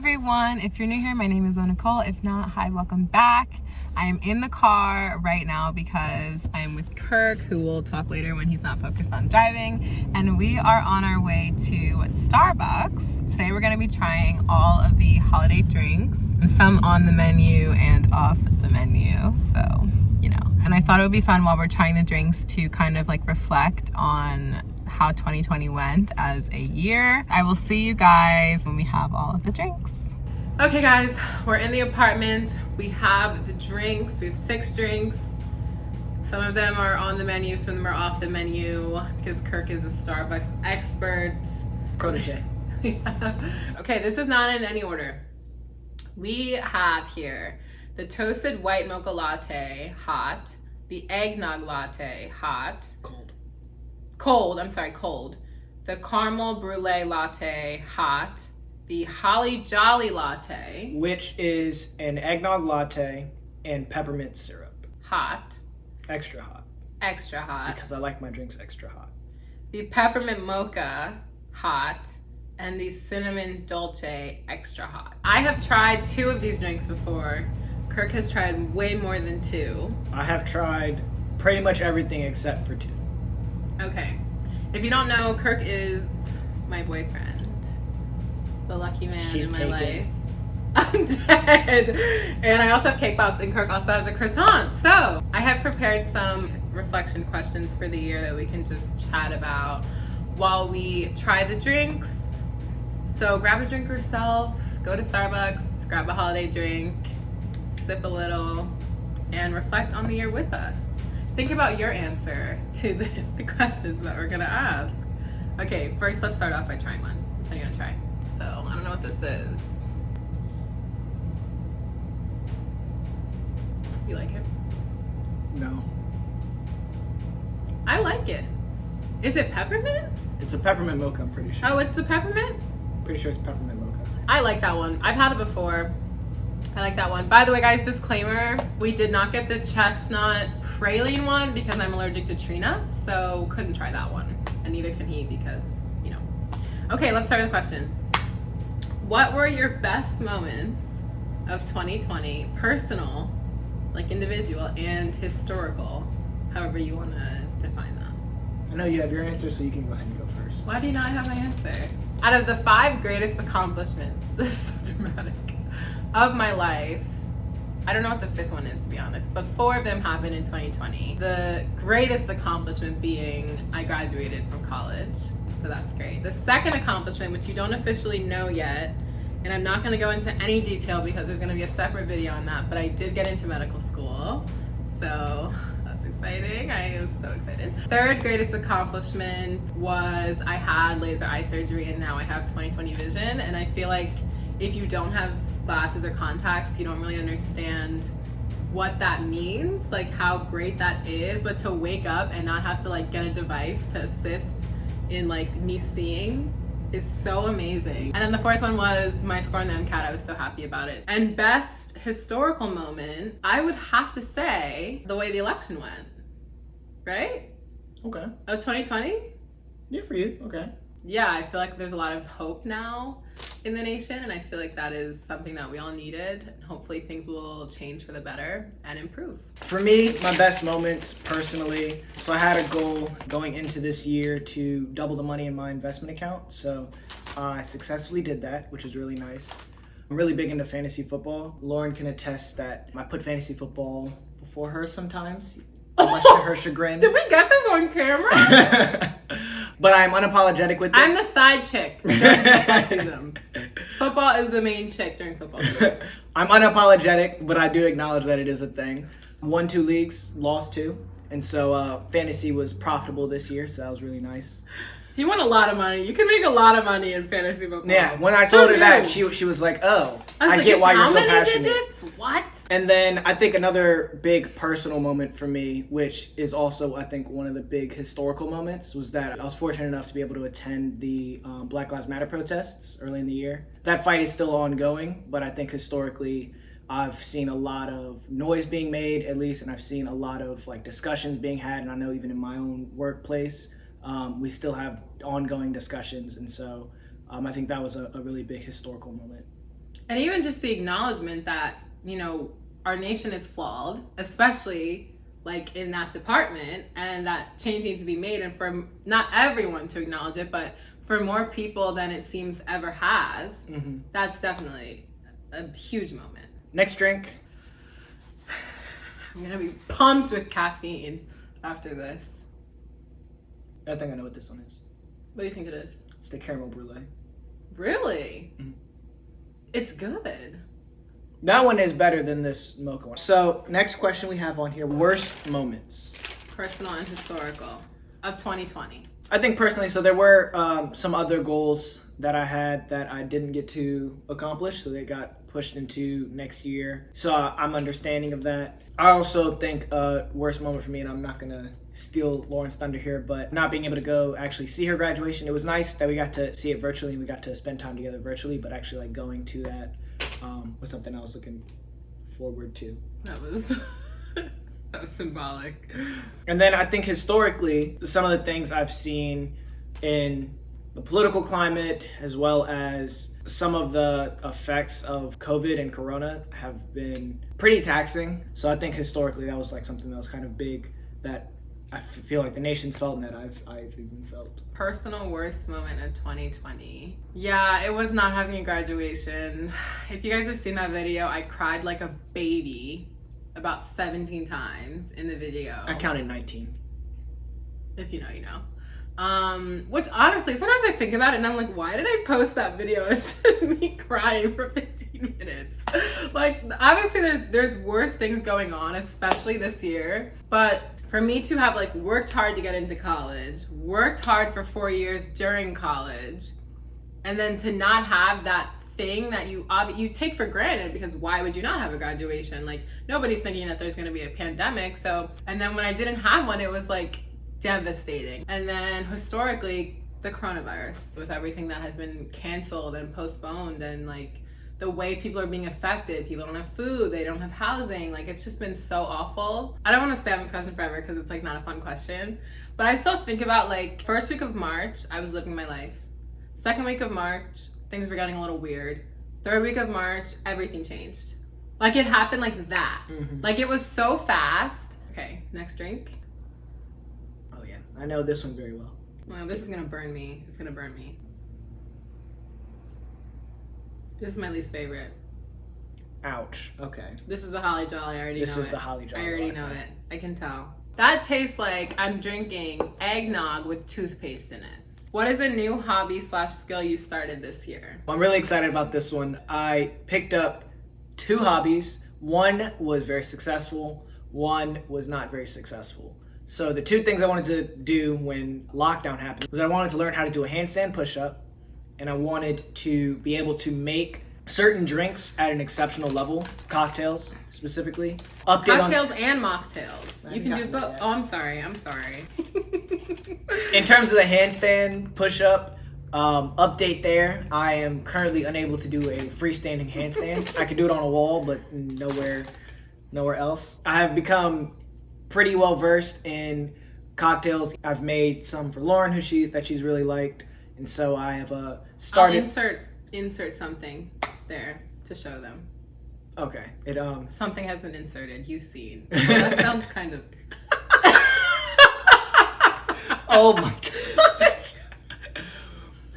everyone. If you're new here, my name is Nicole. If not, hi, welcome back. I am in the car right now because I am with Kirk, who will talk later when he's not focused on driving, and we are on our way to Starbucks. Today we're going to be trying all of the holiday drinks, some on the menu and off the menu, so you know. And I thought it would be fun while we're trying the drinks to kind of like reflect on how 2020 went as a year. I will see you guys when we have all of the drinks. Okay guys, we're in the apartment. We have the drinks. We have 6 drinks. Some of them are on the menu, some of them are off the menu because Kirk is a Starbucks expert. Protege. Okay, this is not in any order. We have here the toasted white mocha latte, hot. The eggnog latte, hot. Cold. The caramel brûlée latte, hot. The holly jolly latte, which is an eggnog latte and peppermint syrup. hot. Extra hot. Extra hot. Because I like my drinks extra hot. The peppermint mocha, hot. And the cinnamon dolce, extra hot. I have tried 2 of these drinks before. Kirk has tried way more than 2. I have tried pretty much everything except for 2. Okay. If you don't know, Kirk is my boyfriend. The lucky man in my life. I'm dead. And I also have cake pops, and Kirk also has a croissant. So I have prepared some reflection questions for the year that we can just chat about while we try the drinks. So grab a drink yourself, go to Starbucks, grab a holiday drink, sip a little, and reflect on the year with us. Think about your answer to the questions that we're gonna ask. Okay, first let's start off by trying one. Which one are you gonna try? So, I don't know what this is. You like it? No. I like it. Is it peppermint? It's a peppermint mocha, I'm pretty sure. Oh, it's the peppermint? Pretty sure it's peppermint mocha. I like that one. I've had it before. I like that one. By the way, guys, disclaimer, we did not get the chestnut praline one because I'm allergic to tree nuts, so couldn't try that one. And neither can he because, you know. Okay, let's start with the question. What were your best moments of 2020, personal, like individual, and historical, however you want to define them? I know you have your answer, so you can go ahead and go first. Why do you not have my answer? Out of the 5 greatest accomplishments, this is so dramatic, of my life, I don't know what the 5th one is, to be honest, but 4 of them happened in 2020. The greatest accomplishment being I graduated from college, so that's great. The 2nd accomplishment, which you don't officially know yet, and I'm not gonna go into any detail because there's gonna be a separate video on that, but I did get into medical school, so that's exciting. I am so excited. 3rd greatest accomplishment was I had laser eye surgery, and now I have 20/20 vision, and I feel like if you don't have glasses or contacts, you don't really understand what that means, like how great that is. But to wake up and not have to like get a device to assist in like me seeing is so amazing. And then the 4th one was my score on the MCAT. I was so happy about it. And best historical moment, I would have to say the way the election went, right? Okay. Of 2020? Yeah, for you. Okay. Yeah, I feel like there's a lot of hope now in the nation, and I feel like that is something that we all needed. Hopefully things will change for the better and improve. For me, my best moments personally, so I had a goal going into this year to double the money in my investment account. So I successfully did that, which is really nice. I'm really big into fantasy football. Lauren can attest that I put fantasy football before her sometimes, much to her chagrin. Did we get this on camera? But I'm unapologetic with it. I'm the side chick during football season. Football is the main chick during football season. I'm unapologetic, but I do acknowledge that it is a thing. Won 2 leagues, lost 2. And so fantasy was profitable this year, so that was really nice. You won a lot of money. You can make a lot of money in fantasy football. Yeah, when I told her that, she was like, oh, I get why you're so passionate. Digits? What? And then I think another big personal moment for me, which is also, I think, one of the big historical moments, was that I was fortunate enough to be able to attend the Black Lives Matter protests early in the year. That fight is still ongoing, but I think historically, I've seen a lot of noise being made, at least, and I've seen a lot of like discussions being had, and I know even in my own workplace, we still have ongoing discussions, and so I think that was a really big historical moment. And even just the acknowledgement that, you know, our nation is flawed, especially like in that department, and that change needs to be made, and for not everyone to acknowledge it, but for more people than it seems ever has, that's definitely a huge moment. Next drink. I'm gonna be pumped with caffeine after this. I think I know what this one is. What do you think it is? It's the caramel brulee. Really? It's good. That one is better than this mocha one. So next question we have on here, worst moments. Personal and historical of 2020. I think personally, so there were some other goals that I had that I didn't get to accomplish, so they got pushed into next year. So I'm understanding of that. I also think worst moment for me, and I'm not gonna steal Lauren's thunder here, but not being able to go actually see her graduation. It was nice that we got to see it virtually and we got to spend time together virtually, but actually like going to that was something I was looking forward to. That was that was symbolic. And then I think historically, some of the things I've seen in the political climate, as well as some of the effects of COVID and Corona, have been pretty taxing. So I think historically that was like something that was kind of big that I feel like the nation's felt and that I've even felt. Personal worst moment of 2020. Yeah, it was not having a graduation. If you guys have seen that video, I cried like a baby about 17 times in the video. I counted 19. If you know, you know. Which honestly, sometimes I think about it and I'm like, why did I post that video? It's just me crying for 15 minutes. Like, obviously there's worse things going on, especially this year. But for me to have like worked hard to get into college, worked hard for 4 years during college, and then to not have that thing that you take for granted, because why would you not have a graduation? Like, nobody's thinking that there's going to be a pandemic. So, and then when I didn't have one, it was like devastating. And then historically, the coronavirus, with everything that has been canceled and postponed, and like the way people are being affected. People don't have food, they don't have housing. Like, it's just been so awful. I don't want to stay on this question forever because it's like not a fun question, but I still think about like first week of March, I was living my life. Second week of March, things were getting a little weird. Third week of March, everything changed. Like, it happened like that. Like, it was so fast. Okay, next drink. Oh yeah, I know this one very well. Well, this is gonna burn me. It's gonna burn me. This is my least favorite. Ouch. Okay. This is the Holly Jolly. I already know it. This is the Holly Jolly. I already know it. I can tell. That tastes like I'm drinking eggnog with toothpaste in it. What is a new hobby / skill you started this year? I'm really excited about this one. I picked up 2 hobbies. One was very successful. One was not very successful. So the 2 things I wanted to do when lockdown happened was I wanted to learn how to do a handstand push-up, and I wanted to be able to make certain drinks at an exceptional level, cocktails specifically. Cocktails and mocktails. You can do both. Yeah. Oh, I'm sorry. In terms of the handstand push-up, update there. I am currently unable to do a freestanding handstand. I can do it on a wall, but nowhere else. I have become pretty well versed in cocktails. I've made some for Lauren, that she's really liked. And so I have started. I'll insert something there to show them. Okay. Something has been inserted. You've seen. Well, that sounds kind of. Oh my god.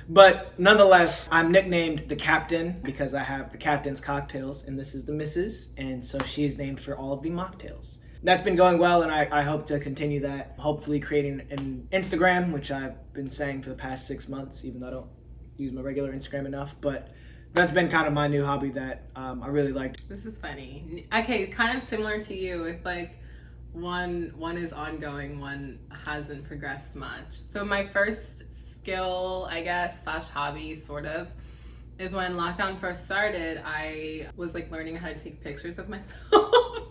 But nonetheless, I'm nicknamed the Captain because I have the Captain's cocktails, and this is the Missus, and so she is named for all of the mocktails. That's been going well, and I hope to continue that. Hopefully creating an Instagram, which I've been saying for the past 6 months, even though I don't use my regular Instagram enough. But that's been kind of my new hobby that I really liked. This is funny. Okay, kind of similar to you. With like one is ongoing, one hasn't progressed much. So my first skill, I guess, / hobby, sort of, is when lockdown first started. I was like learning how to take pictures of myself.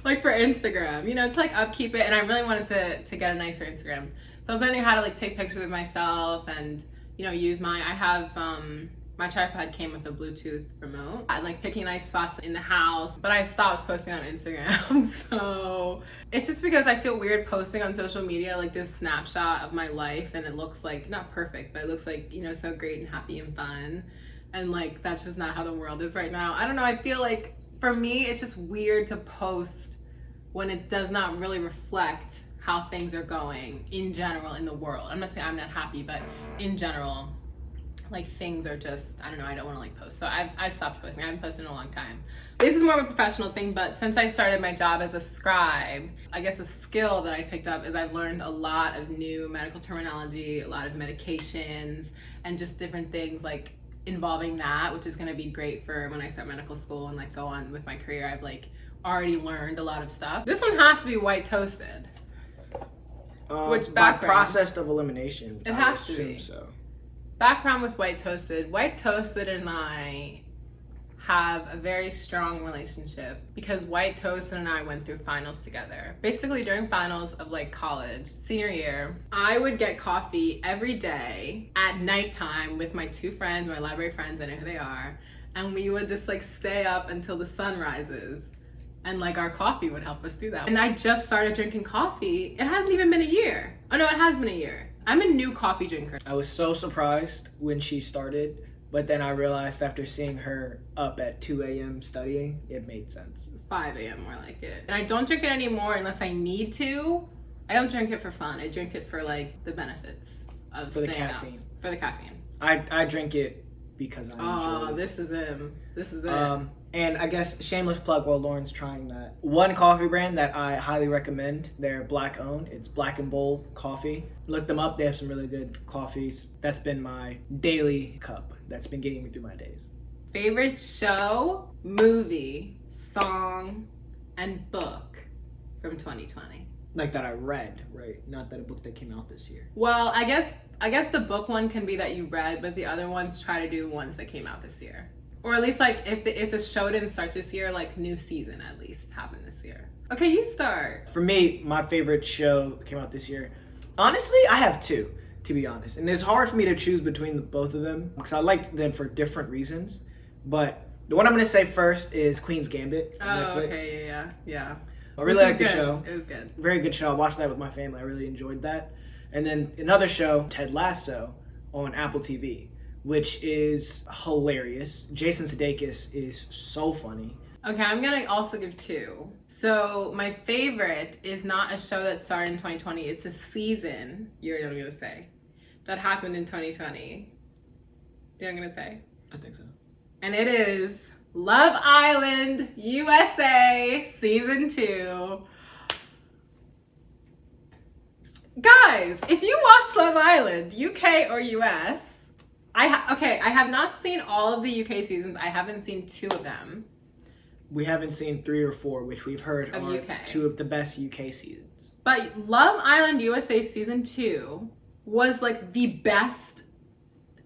Like for Instagram, you know, to like upkeep it, and I really wanted to get a nicer Instagram. So I was learning how to like take pictures of myself and, you know, use I have my tripod came with a Bluetooth remote. I like picking nice spots in the house, but I stopped posting on Instagram. So it's just because I feel weird posting on social media like this snapshot of my life, and it looks like not perfect, but it looks like, you know, so great and happy and fun. And like, that's just not how the world is right now. I don't know. I feel like for me, it's just weird to post when it does not really reflect how things are going in general in the world. I'm not saying I'm not happy, but in general, like things are just, I don't know, I don't want to like post. So I've stopped posting. I haven't posted in a long time. This is more of a professional thing, but since I started my job as a scribe, I guess a skill that I picked up is I've learned a lot of new medical terminology, a lot of medications, and just different things like involving that, which is going to be great for when I start medical school and like go on with my career. I've like already learned a lot of stuff. This one has to be white toasted. Which by background? process of elimination, It I has to assume be. so. Background with White Toasted. White Toasted and I have a very strong relationship because White Toasted and I went through finals together. Basically during finals of like college, senior year, I would get coffee every day at nighttime with my two friends, my library friends, I know who they are, and we would just like stay up until the sun rises. And like our coffee would help us do that. And I just started drinking coffee. It hasn't even been a year. Oh no, it has been a year. I'm a new coffee drinker. I was so surprised when she started, but then I realized after seeing her up at 2 a.m. studying, it made sense. 5 a.m. more like it. And I don't drink it anymore unless I need to. I don't drink it for fun. I drink it for like the benefits of For the staying caffeine. up. For the caffeine. I drink it because I enjoy Oh, it. this is him. This is it. And I guess shameless plug while Lauren's trying that. One coffee brand that I highly recommend, they're black owned. It's Black and Bold Coffee. Look them up. They have some really good coffees. That's been my daily cup. That's been getting me through my days. Favorite show, movie, song, and book from 2020. Like that I read, right? Not that a book that came out this year. Well, I guess the book one can be that you read, but the other ones try to do ones that came out this year. Or at least like if the show didn't start this year, like new season at least happened this year. Okay, you start. For me, my favorite show that came out this year, honestly, I have two, to be honest. And it's hard for me to choose between both of them because I liked them for different reasons. But the one I'm going to say first is Queen's Gambit on Netflix. Okay, yeah. I really like the Good. show. It was good. Very good show. I watched that with my family. I really enjoyed that. And then another show, Ted Lasso, on Apple TV, which is hilarious. Jason Sudeikis is so funny. Okay, I'm gonna also give two. So my favorite is not a show that started in 2020. It's a season. You already know what I'm gonna say. That happened in 2020. Do you know what I'm gonna say? I think so. And it is Love Island USA Season 2. Guys, if you watch Love Island, UK or US, I have not seen all of the UK seasons. I haven't seen 2 of them. We haven't seen 3 or 4, which we've heard Of are UK. 2 of the best UK seasons. But Love Island USA Season 2 was like the best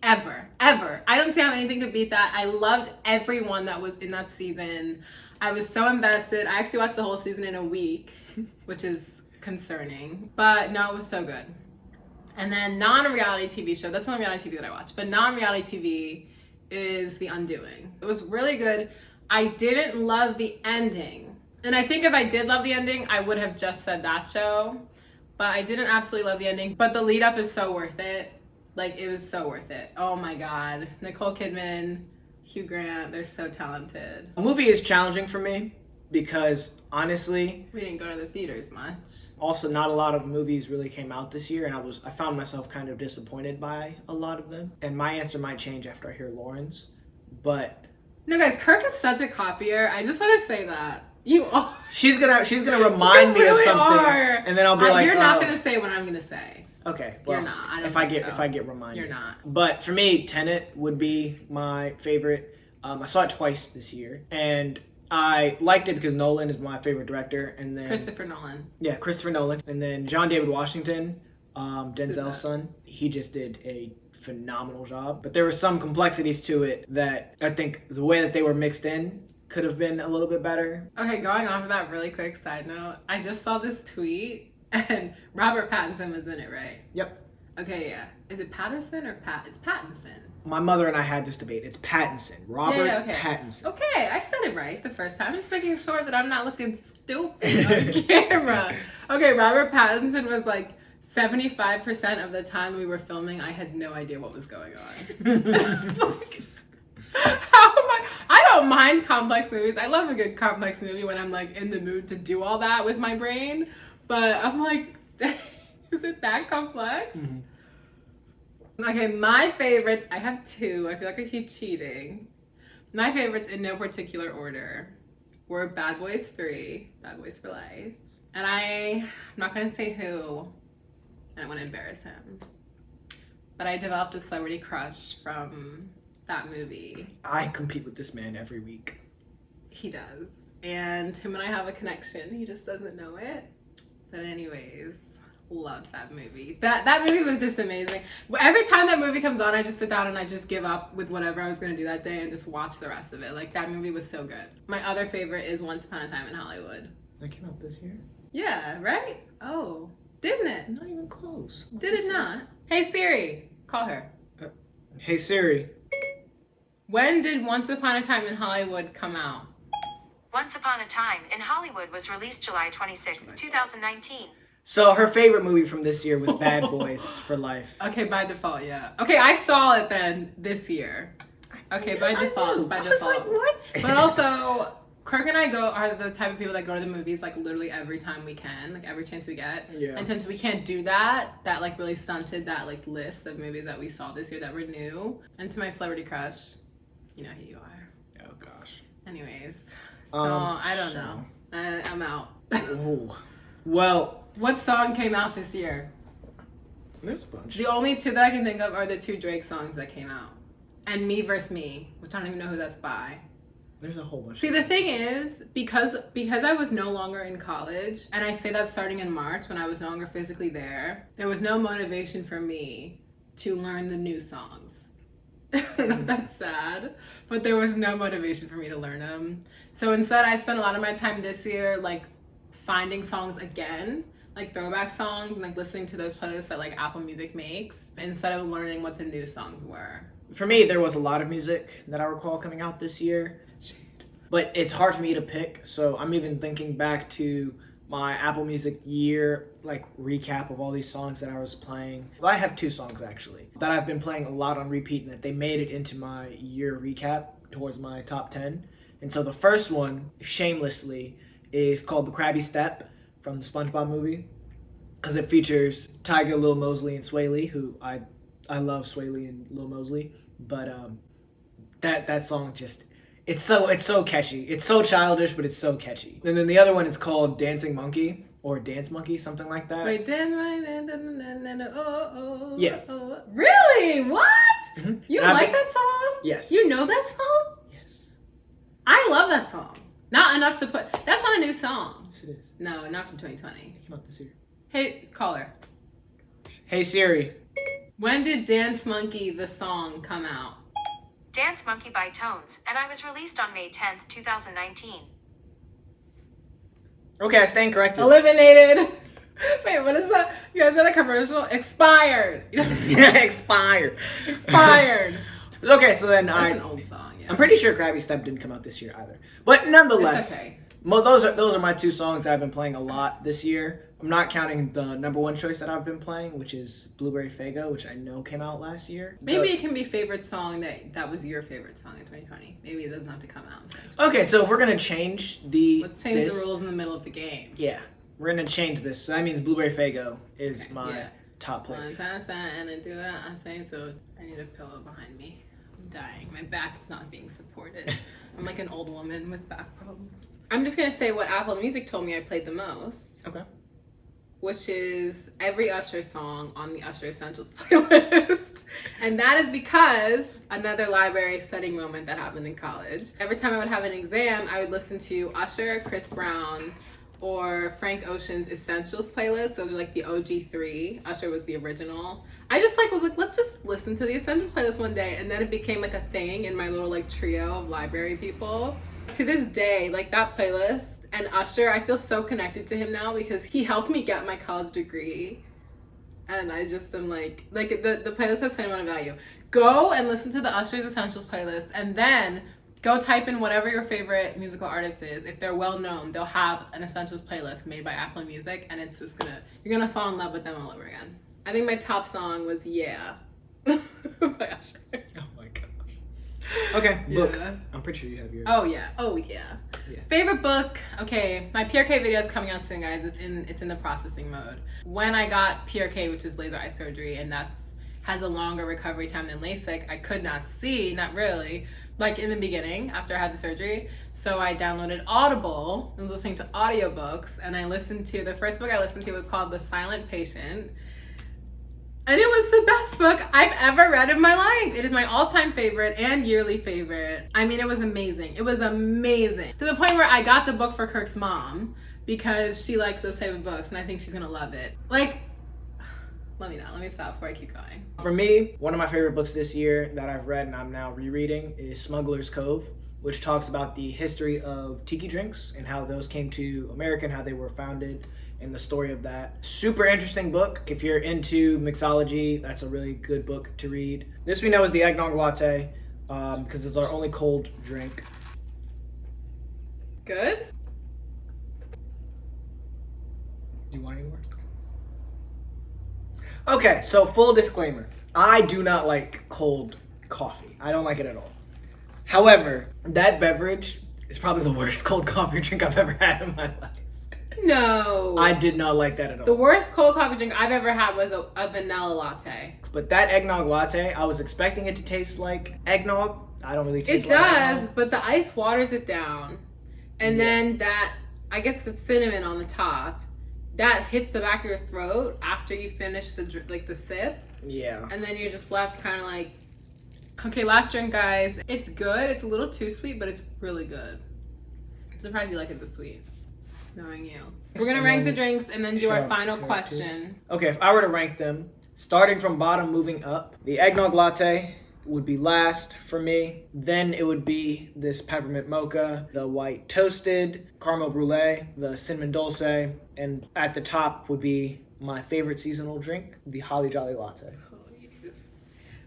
ever. I don't see how anything could beat that. I loved everyone that was in that season. I was so invested. I actually watched the whole season in a week, which is concerning. But no, it was so good. And then non-reality TV show, that's not reality TV that I watch, but non-reality TV is The Undoing. It was really good. I didn't love the ending. And I think if I did love the ending, I would have just said that show. But I didn't absolutely love the ending. But the lead up is so worth it. Like, it was so worth it. Oh my God. Nicole Kidman, Hugh Grant, they're so talented. A movie is challenging for me because honestly, We didn't go to the theaters much. also not a lot of movies really came out this year, and I found myself kind of disappointed by a lot of them. And my answer might change after I hear Lauren's, but No, guys, Kirk is such a copier. I just want to say that. You are. she's gonna remind me of really something, are. and then I'll be like, You're not oh. going to say what I'm going to say. Okay, well, You're not. I don't if I think get so. if I get reminded, You're not. But for me, Tenet would be my favorite. I saw it twice this year, and I liked it because Nolan is my favorite director, and then Christopher Nolan. Yeah, Christopher Nolan, and then John David Washington, Who's Denzel's that? son. He just did a phenomenal job, but there were some complexities to it that I think the way that they were mixed in could have been a little bit better. Okay, going off of that really quick side note, I just saw this tweet and Robert Pattinson was in it, right? Yep. Okay, yeah. Is it Patterson or Pat? It's Pattinson. My mother and I had this debate. It's Pattinson. Robert Yeah, okay. Pattinson. Okay, I said it right the first time. Just making sure that I'm not looking stupid on camera. Okay, Robert Pattinson was like 75% of the time we were filming, I had no idea what was going on. I was like, I don't mind complex movies. I love a good complex movie when I'm like in the mood to do all that with my brain. But I'm like, is it that complex? Mm-hmm. Okay, my favorites, I have two. I feel like I keep cheating. My favorites in no particular order were Bad Boys 3, Bad Boys for Life. And I'm not going to say who. I don't want to embarrass him. But I developed a celebrity crush from that movie. I compete with this man every week. He does. And him and I have a connection. He just doesn't know it. But anyways, loved that movie. That movie was just amazing. Every time that movie comes on, I just sit down and I just give up with whatever I was going to do that day and just watch the rest of it. Like, that movie was so good. My other favorite is Once Upon a Time in Hollywood. That came out this year? Yeah, right? Oh, didn't it? Not even close. Did it not? Hey Siri, call her. Hey Siri. When did Once Upon a Time in Hollywood come out? Once Upon a Time in Hollywood was released July 26, 2019. So her favorite movie from this year was Bad Boys for Life. Okay, by default, yeah. Okay, I saw it then this year. Okay, by default. I was like, what? But also, Kirk and I are the type of people that go to the movies like literally every time we can, like every chance we get. Yeah. And since we can't do that like really stunted that like list of movies that we saw this year that were new. And to my celebrity crush, you know who you are. Oh gosh. Anyways, so I don't know. I'm out. Ooh. Well, what song came out this year? There's a bunch. The only two that I can think of are the two Drake songs that came out. And Me vs. Me, which I don't even know who that's by. There's a whole bunch. See, the thing is, because I was no longer in college, and I say that starting in March when I was no longer physically there was no motivation for me to learn the new songs. That's sad, but there was no motivation for me to learn them. So instead, I spent a lot of my time this year, like, finding songs again, like throwback songs, and like listening to those playlists that like Apple Music makes, instead of learning what the new songs were. For me, there was a lot of music that I recall coming out this year. But it's hard for me to pick, so I'm even thinking back to my Apple Music year, like, recap of all these songs that I was playing. Well, I have two songs, actually, that I've been playing a lot on repeat, and that they made it into my year recap towards my top 10. And so the first one, shamelessly, is called The Krabby Step from the SpongeBob movie, because it features Tyga, Lil Mosley, and Sway Lee, who I love Sway Lee and Lil Mosley, but that song just... It's so catchy. It's so childish, but it's so catchy. And then the other one is called Dancing Monkey, or Dance Monkey, something like that. Wait, oh. Yeah. Really? What? Mm-hmm. You like that song? Yes. You know that song? Yes. I love that song. Not enough to put... That's not a new song. Yes, it is. No, not from 2020. It came out this year. Hey, caller. Hey, Siri. When did Dance Monkey, the song, come out? Dance Monkey by Tones, and I was released on May 10th, 2019. Okay, I stand corrected. Eliminated. Wait, what is that? You guys had a commercial? Expired. Expired. Expired. Okay, so then That's an old song, yeah. I'm pretty sure Krabby Step didn't come out this year either. But nonetheless, It's okay. Those are my two songs that I've been playing a lot this year. I'm not counting the number one choice that I've been playing, which is Blueberry Faygo, which I know came out last year. Maybe it can be favorite song that was your favorite song in 2020. Maybe it doesn't have to come out in 2020. Okay, so if we're gonna change Let's change the rules in the middle of the game. Yeah, we're gonna change this. So that means Blueberry Faygo is my top play. One time, and I do it. I say so. I need a pillow behind me. I'm dying. My back is not being supported. I'm like an old woman with back problems. I'm just gonna say what Apple Music told me I played the most. Okay. Which is every Usher song on the Usher Essentials playlist. And that is because another library studying moment that happened in college. Every time I would have an exam, I would listen to Usher, Chris Brown, or Frank Ocean's Essentials playlist. Those are like the OG 3. Usher was the original. I just was like, let's just listen to the Essentials playlist one day. And then it became like a thing in my little like trio of library people. To this day, like that playlist and Usher, I feel so connected to him now because he helped me get my college degree. And I just am like the playlist has same amount of value. Go and listen to the Usher's Essentials playlist and then go type in whatever your favorite musical artist is. If they're well known, they'll have an Essentials playlist made by Apple Music, and it's just you're gonna fall in love with them all over again. I think my top song was Yeah by Usher. Oh my gosh. Okay, book. Yeah. I'm pretty sure you have yours. Oh yeah. Favorite book. Okay, my PRK video is coming out soon, guys. It's in the processing mode. When I got PRK, which is laser eye surgery, and has a longer recovery time than LASIK, I could not see, not really, like in the beginning after I had the surgery. So I downloaded Audible and was listening to audiobooks, and the first book I listened to was called The Silent Patient. And it was the best book I've ever read in my life. It is my all-time favorite and yearly favorite. I mean, it was amazing. It was amazing. To the point where I got the book for Kirk's mom because she likes those type of books, and I think she's gonna love it. Like, let me stop before I keep going. For me, one of my favorite books this year that I've read and I'm now rereading is Smuggler's Cove, which talks about the history of tiki drinks and how those came to America and how they were founded and the story of that. Super interesting book. If you're into mixology, that's a really good book to read. This we know is the Eggnog Latte because it's our only cold drink. Good? Do you want any more? Okay, so full disclaimer. I do not like cold coffee. I don't like it at all. However, that beverage is probably the worst cold coffee drink I've ever had in my life. No. I did not like that at all. The worst cold coffee drink I've ever had was a vanilla latte. But that eggnog latte, I was expecting it to taste like eggnog. I don't really taste It like does, eggnog. but the ice waters it down. And then I guess the cinnamon on the top, that hits the back of your throat after you finish the sip. Yeah. And then you're just left kind of like, okay, last drink, guys. It's good. It's a little too sweet, but it's really good. I'm surprised you like it this sweet. Knowing you. We're gonna rank the drinks and then do our final question. Okay, if I were to rank them, starting from bottom moving up, the eggnog latte would be last for me. Then it would be this peppermint mocha, the white toasted, caramel brulee, the cinnamon Dolce, and at the top would be my favorite seasonal drink, the holly jolly latte. Oh, yes.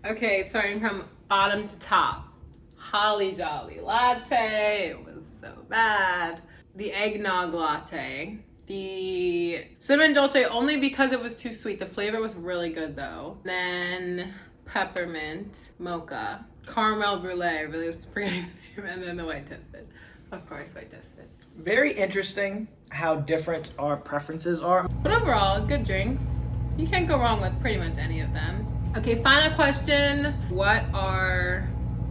Okay, starting from bottom to top. Holly jolly latte. It was so bad. The eggnog latte, the cinnamon dolce only because it was too sweet. The flavor was really good though. Then peppermint mocha, caramel brulee, I really was forgetting the name, and then the white toasted. Of course, white toasted. Very interesting how different our preferences are. But overall, good drinks. You can't go wrong with pretty much any of them. Okay, final question. What are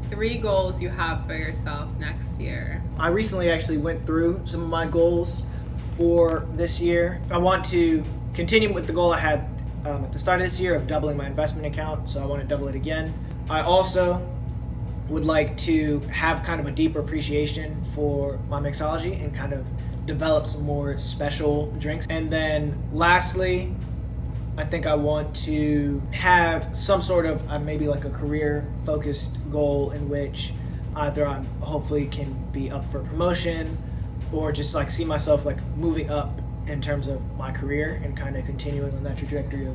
3 goals you have for yourself next year? I recently actually went through some of my goals for this year. I want to continue with the goal I had at the start of this year of doubling my investment account, so I want to double it again. I also would like to have kind of a deeper appreciation for my mixology and kind of develop some more special drinks. And then lastly, I think I want to have some sort of maybe like a career-focused goal in which either I'm hopefully can be up for promotion or just like see myself like moving up in terms of my career and kind of continuing on that trajectory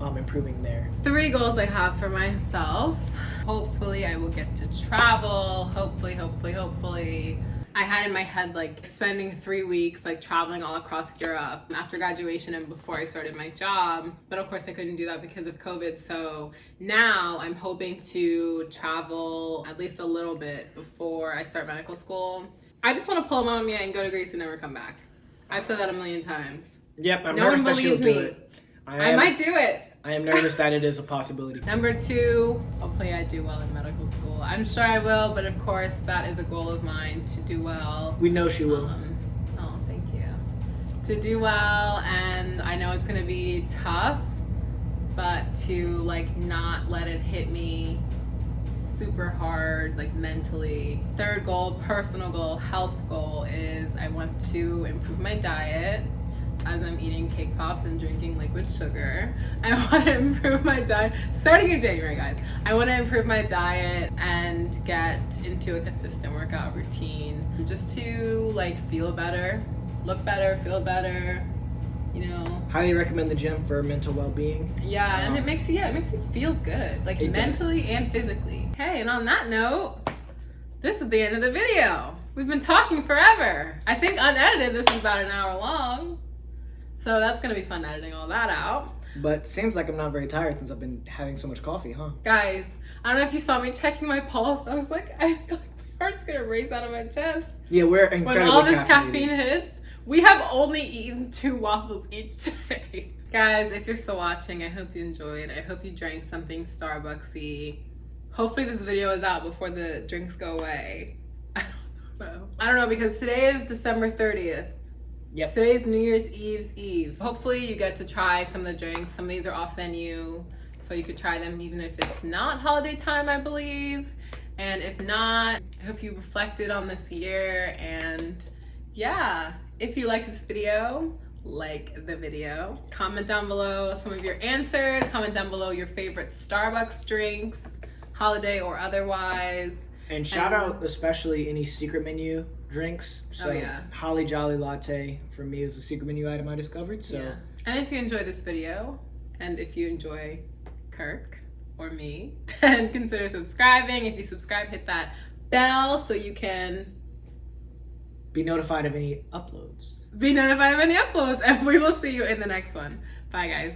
of improving there. 3 goals I have for myself. Hopefully I will get to travel. Hopefully. I had in my head like spending 3 weeks like traveling all across Europe after graduation and before I started my job. But of course I couldn't do that because of COVID. So now I'm hoping to travel at least a little bit before I start medical school. I just want to pull a Mamma Mia and go to Greece and never come back. I've said that a million times. Yep, I'm No nervous one that she'll believes do me. it. I might do it. I am nervous that it is a possibility. Number 2, hopefully I do well in medical school. I'm sure I will, but of course that is a goal of mine to do well. We know she will. Oh, thank you. To do well, and I know it's gonna be tough, but to like not let it hit me super hard, like mentally. 3rd goal, personal goal, health goal is I want to improve my diet. As I'm eating cake pops and drinking liquid sugar, I want to improve my diet starting in January, guys. I want to improve my diet and get into a consistent workout routine just to like feel better, look better, feel better, you know. Highly recommend the gym for mental well-being. Yeah, and it makes you feel good, like mentally and physically. Okay, and on that note, this is the end of the video. We've been talking forever. I think unedited this is about an hour long. So that's gonna be fun editing all that out. But seems like I'm not very tired since I've been having so much coffee, huh? Guys, I don't know if you saw me checking my pulse. I was like, I feel like my heart's gonna race out of my chest. Yeah, we're incredibly When all this caffeinated. caffeine hits, we have only eaten 2 waffles each today. Guys, if you're still watching, I hope you enjoyed. I hope you drank something Starbucksy. Hopefully this video is out before the drinks go away. I don't know because today is December 30th. Yep. Today is New Year's Eve's Eve. Hopefully you get to try some of the drinks. Some of these are off menu, so you could try them even if it's not holiday time, I believe. And if not, I hope you reflected on this year. And yeah, if you liked this video, like the video. Comment down below some of your answers. Comment down below your favorite Starbucks drinks, holiday or otherwise. And shout out especially any secret menu drinks. So Oh, yeah. Holly Jolly Latte for me is a secret menu item I discovered. So Yeah. And if you enjoy this video, and if you enjoy Kirk or me, then consider subscribing. If you subscribe, hit that bell so you can be notified of any uploads. be notified of any uploads. And we will see you in the next one. Bye, guys.